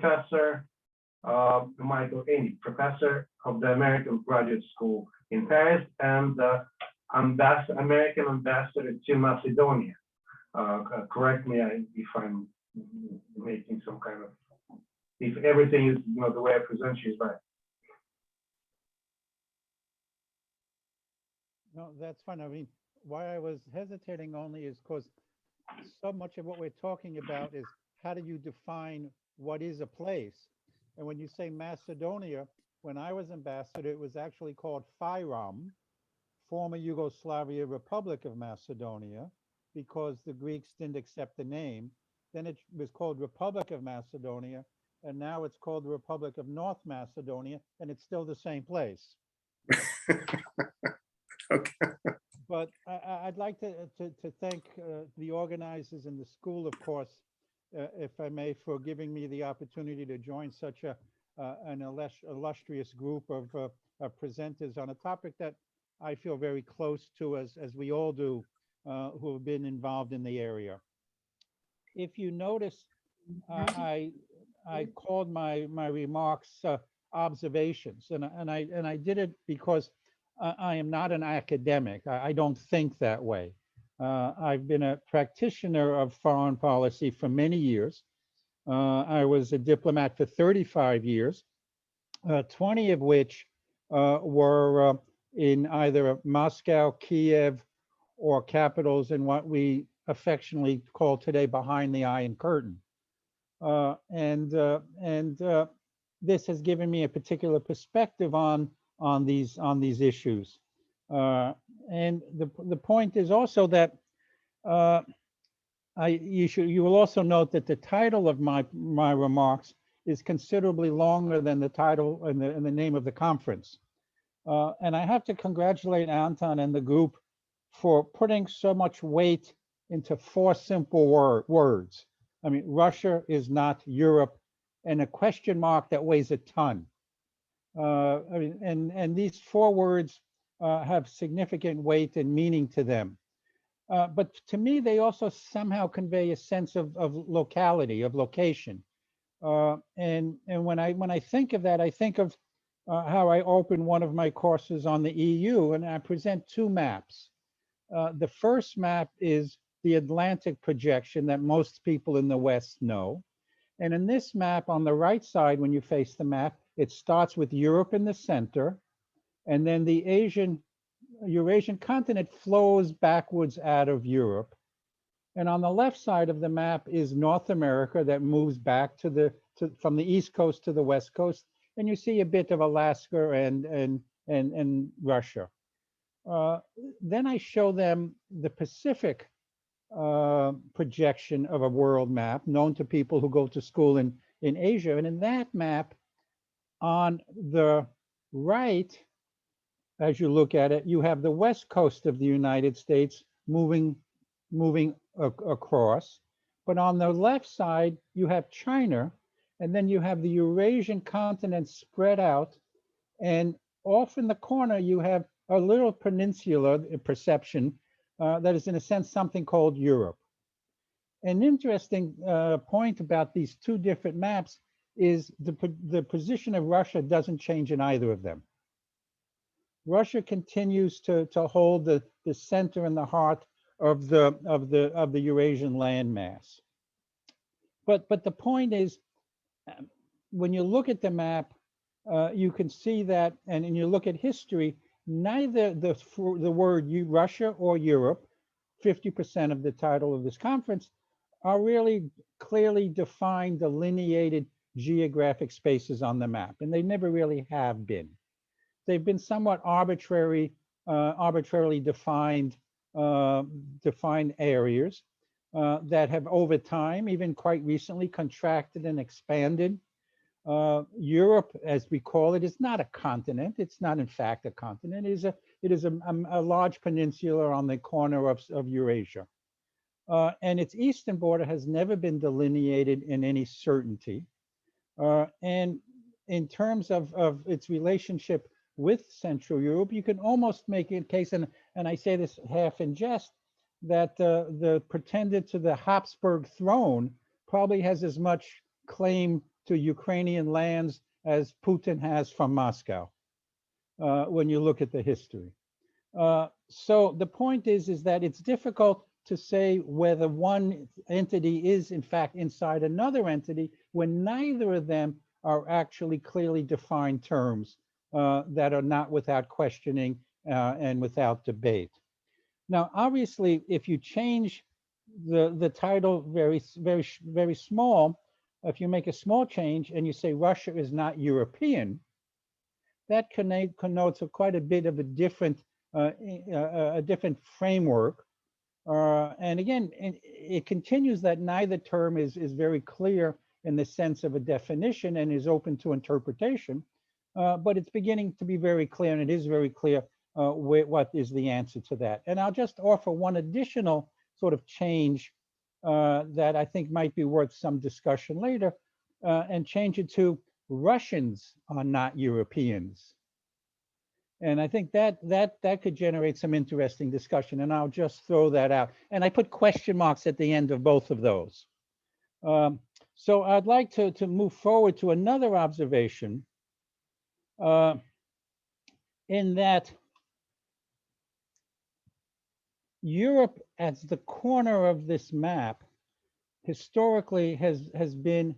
Professor Michael Einik, professor of the American Graduate School in Paris and American ambassador to Macedonia. Correct me if I'm making some kind of, if everything is the way I present you is right. No, that's fine. I mean, why I was hesitating only is because so much of what we're talking about is how do you define what is a place? And when you say Macedonia, when I was ambassador, it was actually called Fyrom, former Yugoslavia Republic of Macedonia, because the Greeks didn't accept the name. Then it was called Republic of Macedonia, and now it's called the Republic of North Macedonia, and it's still the same place. Okay. But I'd like to thank the organizers and the school, of course, if I may, for giving me the opportunity to join such an illustrious group of presenters on a topic that I feel very close to, as we all do, who have been involved in the area. If you notice, I called my remarks observations, and I did it because I am not an academic. I don't think that way. I've been a practitioner of foreign policy for many years. I was a diplomat for 35 years, 20 of which were in either Moscow, Kiev, or capitals in what we affectionately call today behind the Iron Curtain. This has given me a particular perspective on these issues. And the point is also that you will also note that the title of my remarks is considerably longer than the title and the name of the conference. And I have to congratulate Anton and the group for putting so much weight into 4 simple words. I mean, Russia is not Europe, and a question mark that weighs a ton. I mean, and these 4 words have significant weight and meaning to them. But to me, they also somehow convey a sense of locality, of location. And when I think of that, I think of how I opened one of my courses on the EU, and I present 2 maps. The first map is the Atlantic projection that most people in the West know. And in this map, on the right side, when you face the map, it starts with Europe in the center, and then the Eurasian continent flows backwards out of Europe. And on the left side of the map is North America that moves back from the East Coast to the West Coast, and you see a bit of Alaska and Russia. Then I show them the Pacific projection of a world map known to people who go to school in Asia. And in that map, on the right, as you look at it, you have the west coast of the United States moving across. But on the left side, you have China, and then you have the Eurasian continent spread out. And off in the corner, you have a little peninsula perception that is, in a sense, something called Europe. An interesting point about these 2 different maps is the position of Russia doesn't change in either of them. Russia continues to hold the center and the heart of the Eurasian landmass. But the point is, when you look at the map, you can see that, and you look at history, neither the word Russia or Europe, 50% of the title of this conference, are really clearly defined, delineated geographic spaces on the map, and they never really have been. They've been somewhat arbitrarily defined areas that have, over time, even quite recently, contracted and expanded. Europe, as we call it, is not a continent. It's not, in fact, a continent. It is a large peninsula on the corner of Eurasia. And its eastern border has never been delineated in any certainty. And in terms of its relationship with Central Europe, you can almost make a case, and I say this half in jest, that the pretender to the Habsburg throne probably has as much claim to Ukrainian lands as Putin has from Moscow, when you look at the history. So the point is that it's difficult to say whether one entity is in fact inside another entity when neither of them are actually clearly defined terms that are not without questioning and without debate. Now, obviously, if you change the title very small, if you make a small change and you say Russia is not European, that connotes quite a bit of a different framework. And again, it continues that neither term is very clear in the sense of a definition and is open to interpretation, but it's beginning to be very clear, and it is very clear what is the answer to that. And I'll just offer one additional sort of change that I think might be worth some discussion later, and change it to Russians are not Europeans. And I think that could generate some interesting discussion, and I'll just throw that out. And I put question marks at the end of both of those. So I'd like to move forward to another observation, in that Europe, as the corner of this map, historically has been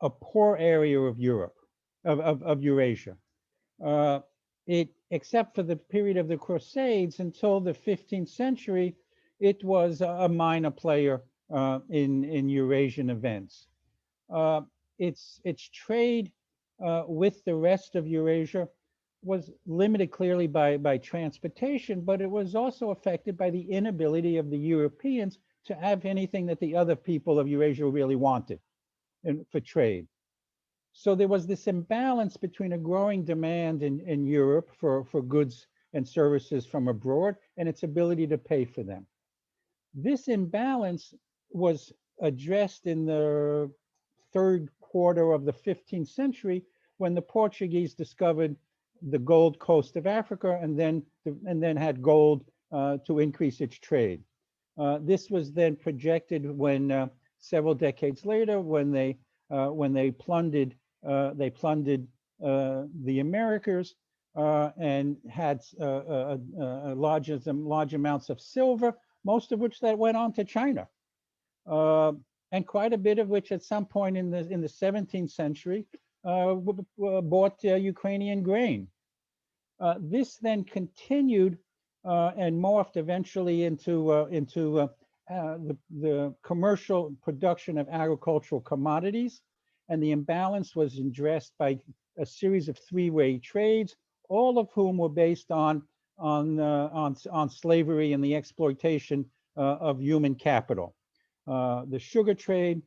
a poor area of Europe, of Eurasia. Except for the period of the Crusades until the 15th century, it was a minor player in Eurasian events. Its trade with the rest of Eurasia was limited clearly by transportation, but it was also affected by the inability of the Europeans to have anything that the other people of Eurasia really wanted for trade. So there was this imbalance between a growing demand in Europe for goods and services from abroad and its ability to pay for them. This imbalance was addressed in the third quarter of the 15th century when the Portuguese discovered the gold coast of Africa and then had gold to increase its trade. This was then projected when several decades later, when they plundered the Americas and had large amounts of silver, most of which that went on to China, and quite a bit of which at some point in the 17th century bought Ukrainian grain. This then continued and morphed eventually into the commercial production of agricultural commodities, and the imbalance was addressed by a series of three-way trades, all of whom were based on slavery and the exploitation of human capital. The sugar trade,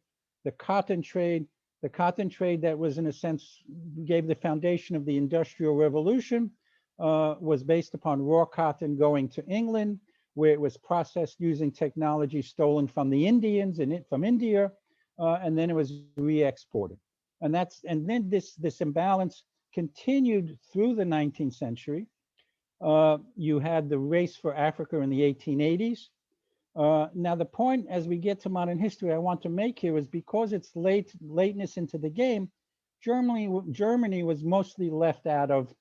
the cotton trade that was in a sense gave the foundation of the Industrial Revolution, was based upon raw cotton going to England, where it was processed using technology stolen from the Indians and from India, and then it was re-exported. And then this imbalance continued through the 19th century. You had the race for Africa in the 1880s. Now the point as we get to modern history I want to make here is because it's lateness into the game, Germany was mostly left out of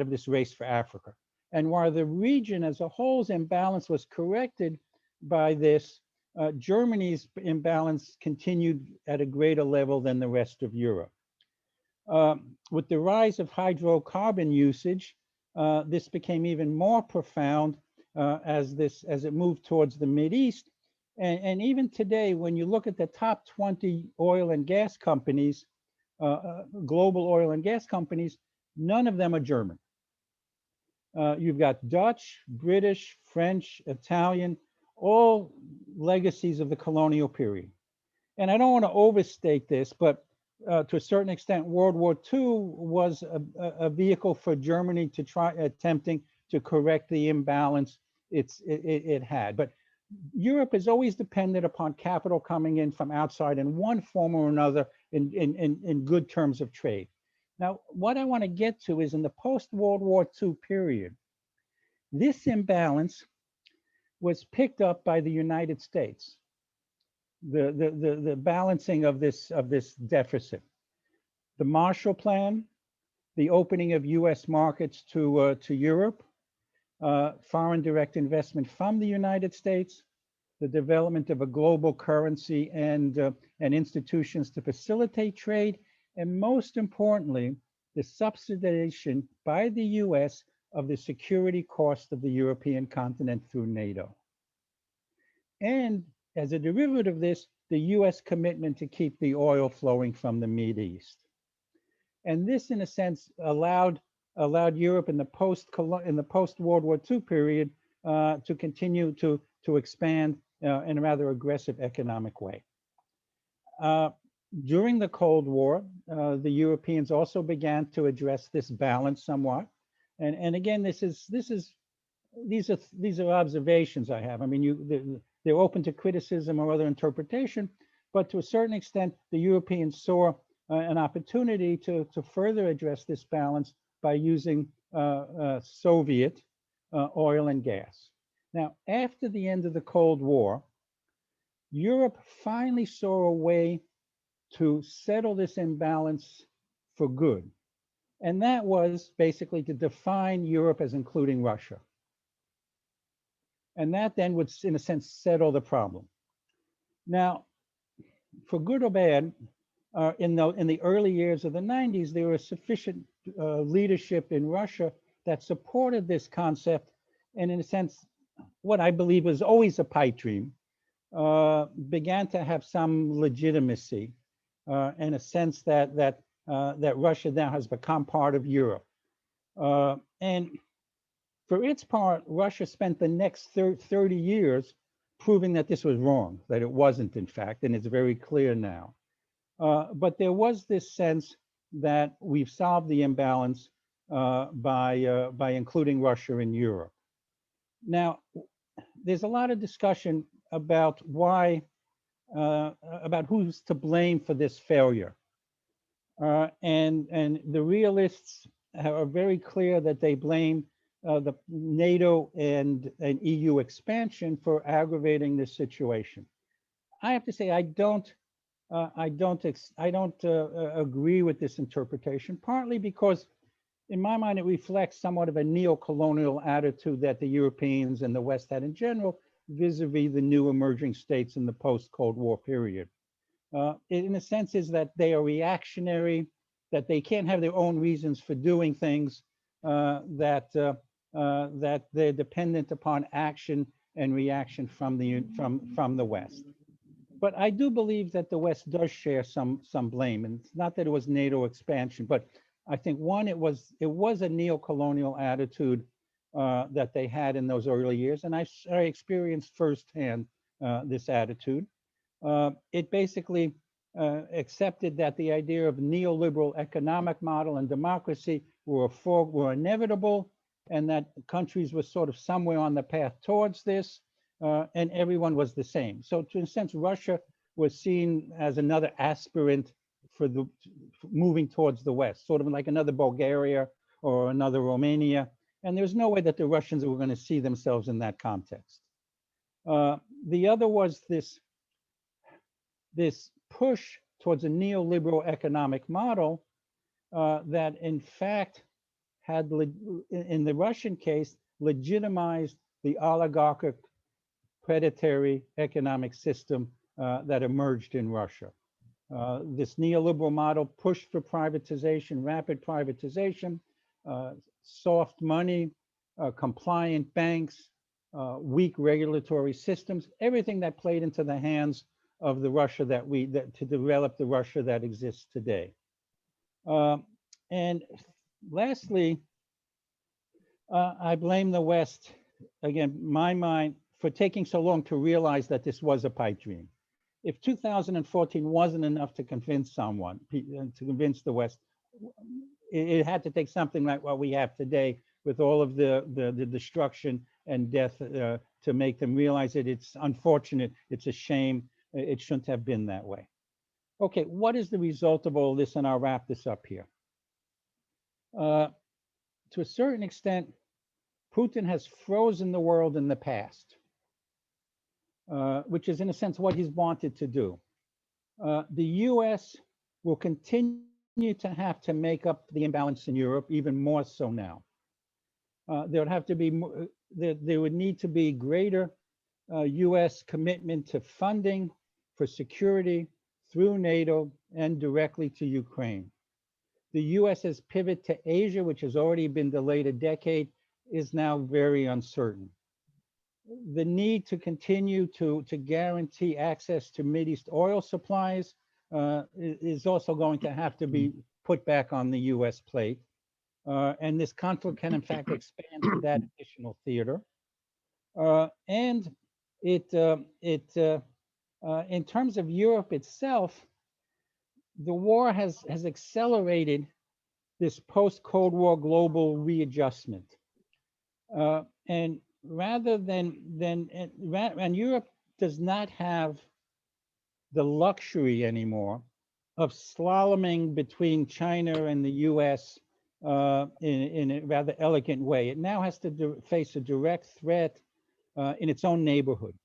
this race for Africa. And while the region as a whole's imbalance was corrected by this, Germany's imbalance continued at a greater level than the rest of Europe. With the rise of hydrocarbon usage, this became even more profound as it moved towards the Mideast. And even today, when you look at the top 20 oil and gas companies, global oil and gas companies, none of them are German. You've got Dutch, British, French, Italian, all legacies of the colonial period. And I don't want to overstate this, but to a certain extent, World War II was a vehicle for Germany to try attempting to correct the imbalance it had. But Europe is always dependent upon capital coming in from outside in one form or another in good terms of trade. Now, what I want to get to is in the post-World War II period, this imbalance was picked up by the United States. the balancing of this deficit. The Marshall Plan, the opening of U.S. markets to Europe, foreign direct investment from the United States, the development of a global currency and institutions to facilitate trade, and most importantly, the subsidization by the US of the security cost of the European continent through NATO. And as a derivative of this, the US commitment to keep the oil flowing from the Mideast. And this, in a sense, allowed Europe in the post-World War II period to continue to expand in a rather aggressive economic way. During the Cold War, the Europeans also began to address this balance somewhat. And again, these are observations I have. I mean, they're open to criticism or other interpretation, but to a certain extent, the Europeans saw an opportunity to further address this balance by using Soviet oil and gas. Now, after the end of the Cold War, Europe finally saw a way to settle this imbalance for good. And that was basically to define Europe as including Russia. And that then would, in a sense, settle the problem. Now, for good or bad, in the early years of the 90s, there was sufficient leadership in Russia that supported this concept. And in a sense, what I believe was always a pipe dream, began to have some legitimacy in a sense that Russia now has become part of Europe. And for its part, Russia spent the next 30 years proving that this was wrong, that it wasn't, in fact, and it's very clear now. But there was this sense that we've solved the imbalance by including Russia in Europe. Now, there's a lot of discussion about why, about who's to blame for this failure. And the realists are very clear that they blame the NATO and EU expansion for aggravating this situation. I have to say I don't agree with this interpretation, partly because in my mind it reflects somewhat of a neo-colonial attitude that the Europeans and the West had in general vis-a-vis the new emerging states in the post-Cold War period. In a sense is that they are reactionary, that they can't have their own reasons for doing things, that they're dependent upon action and reaction from the West. But I do believe that the West does share some blame, and it's not that it was NATO expansion, but I think one, it was a neo-colonial attitude that they had in those early years, and I experienced firsthand this attitude. It basically accepted that the idea of neoliberal economic model and democracy were inevitable, and that countries were sort of somewhere on the path towards this, and everyone was the same. So in a sense, Russia was seen as another aspirant for moving towards the West, sort of like another Bulgaria or another Romania. And there's no way that the Russians were going to see themselves in that context. The other was this push towards a neoliberal economic model that in fact had, in the Russian case, legitimized the oligarchic predatory economic system that emerged in Russia. This neoliberal model pushed for privatization, rapid privatization, soft money, compliant banks, weak regulatory systems, everything that played into the hands of the Russia to develop the Russia that exists today. And lastly, I blame the West, again, my mind, for taking so long to realize that this was a pipe dream. If 2014 wasn't enough to convince someone, to convince the West, it had to take something like what we have today with all of the destruction and death to make them realize that it's unfortunate, it's a shame, it shouldn't have been that way. Okay, what is the result of all this? And I'll wrap this up here. To a certain extent, Putin has frozen the world in the past. which is in a sense what he's wanted to do. The US will continue to have to make up the imbalance in Europe, even more so now. There would have to be, there would need to be greater US commitment to funding for security through NATO and directly to Ukraine. The US's pivot to Asia, which has already been delayed a decade, is now very uncertain. The need to continue to guarantee access to Mideast oil supplies is also going to have to be put back on the US plate. And this conflict can in fact expand to that additional theater. And in terms of Europe itself, the war has accelerated this post-Cold War global readjustment. And rather than Europe does not have the luxury anymore of slaloming between China and the US in a rather elegant way. It now has to face a direct threat in its own neighborhood.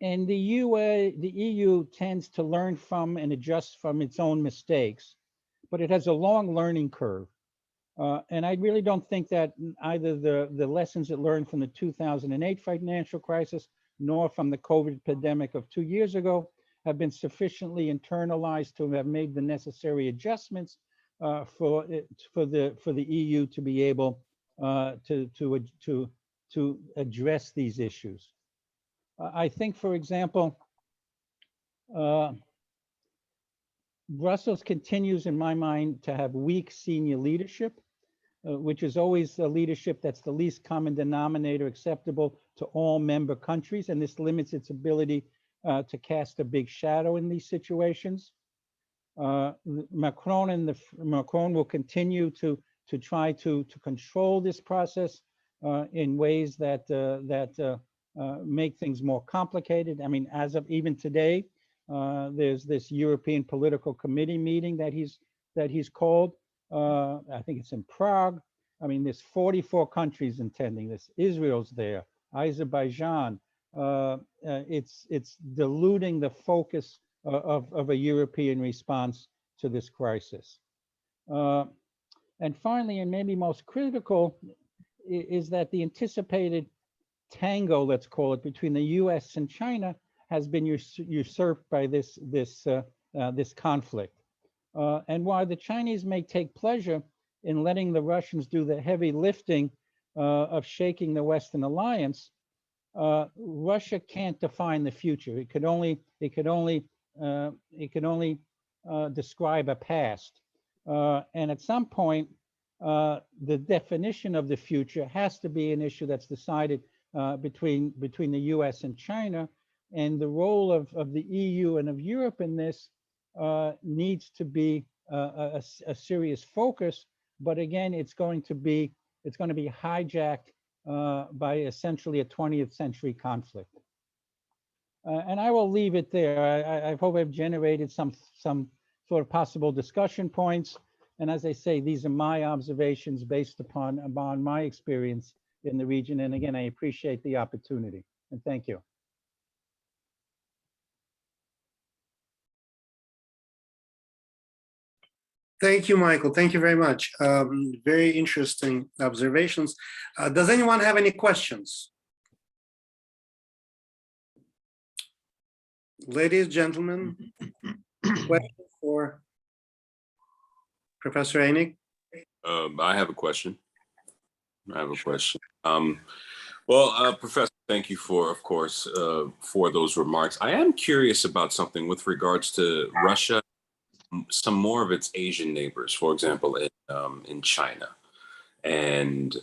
And the EU tends to learn from and adjust from its own mistakes, but it has a long learning curve. And I really don't think that either the lessons it learned from the 2008 financial crisis, nor from the COVID pandemic of 2 years ago, have been sufficiently internalized to have made the necessary adjustments for the EU to be able to address these issues. I think, for example, Brussels continues, in my mind, to have weak senior leadership, which is always a leadership that's the least common denominator acceptable to all member countries, and this limits its ability to cast a big shadow in these situations. Macron will continue to try to control this process in ways that make things more complicated. I mean, as of even today, there's this European Political Committee meeting that he's called. I think it's in Prague. I mean, there's 44 countries attending this. Israel's there, Azerbaijan. It's diluting the focus of a European response to this crisis. And finally, and maybe most critical, is that the anticipated tango, let's call it, between the US and China has been usurped by this conflict. And while the Chinese may take pleasure in letting the Russians do the heavy lifting of shaking the Western alliance, Russia can't define the future. It could only describe a past. And at some point, the definition of the future has to be an issue that's decided between the US and China, and the role of the EU and of Europe in this needs to be a serious focus. But again, it's going to be hijacked by essentially a 20th century conflict. And I will leave it there. I hope I've generated some sort of possible discussion points. And as I say, these are my observations based upon my experience in the region. And again, I appreciate the opportunity, and thank you. Thank you, Michael. Thank you very much. Very interesting observations. Does anyone have any questions? Ladies, gentlemen, questions for Professor Einik? I have a question. Professor, thank you for, of course, for those remarks. I am curious about something with regards to Russia, some more of its Asian neighbors, for example, in China, and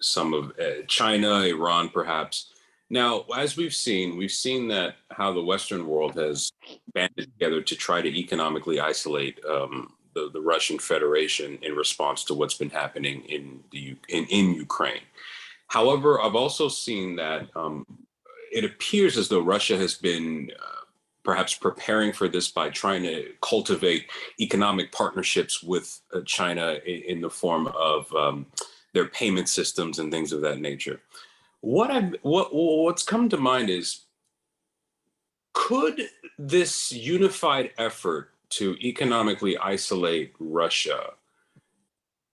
some of China, Iran, perhaps. Now, as we've seen that how the Western world has banded together to try to economically isolate the Russian Federation in response to what's been happening in Ukraine. However, I've also seen that it appears as though Russia has been perhaps preparing for this by trying to cultivate economic partnerships with China in the form of their payment systems and things of that nature. What's come to mind is could this unified effort to economically isolate Russia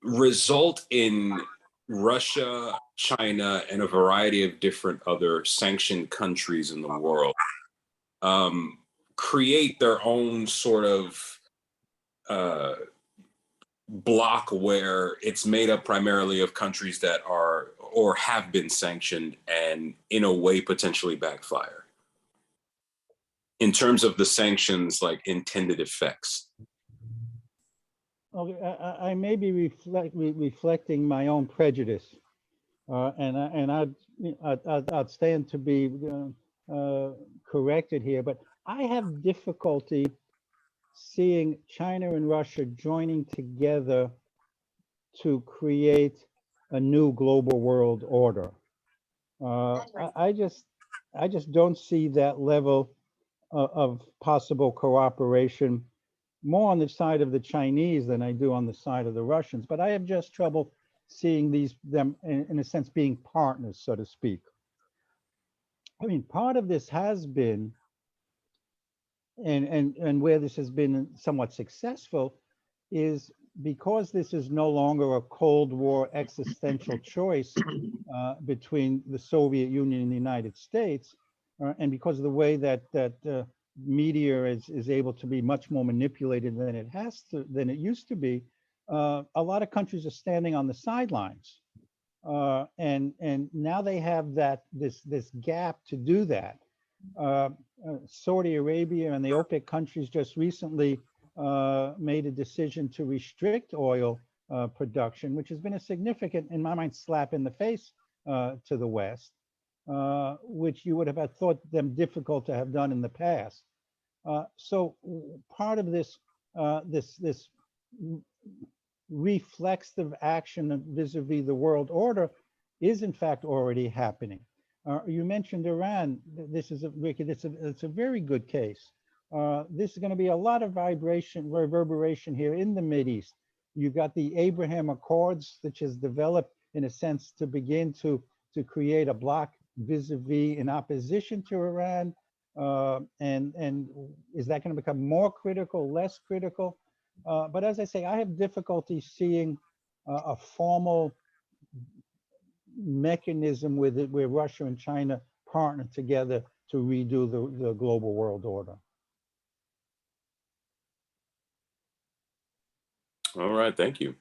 result in Russia, China, and a variety of different other sanctioned countries in the world create their own sort of block where it's made up primarily of countries that are or have been sanctioned and in a way potentially backfire in terms of the sanctions like intended effects? Okay, I may be reflecting my own prejudice, and I'd stand to be corrected here, but I have difficulty seeing China and Russia joining together to create a new global world order. I just don't see that level of possible cooperation more on the side of the Chinese than I do on the side of the Russians. But I have just trouble seeing them in a sense being partners, so to speak. I mean, part of this has been, and where this has been somewhat successful, is because this is no longer a Cold War existential choice between the Soviet Union and the United States, and because of the way that media is able to be much more manipulated than it used to be, a lot of countries are standing on the sidelines, and now they have this gap to do that. Saudi Arabia and the OPEC countries just recently made a decision to restrict oil production, which has been a significant, in my mind, slap in the face to the West, which you would have thought them difficult to have done in the past. So part of this this reflexive action vis-a-vis the world order is in fact already happening. You mentioned Iran. This is it's a very good case. This is going to be a lot of reverberation here in the Mideast. You've got the Abraham Accords, which has developed in a sense to begin to create a bloc vis-a-vis in opposition to Iran. And is that going to become more critical, less critical? But as I say, I have difficulty seeing a formal mechanism where Russia and China partner together to redo the global world order. All right, thank you.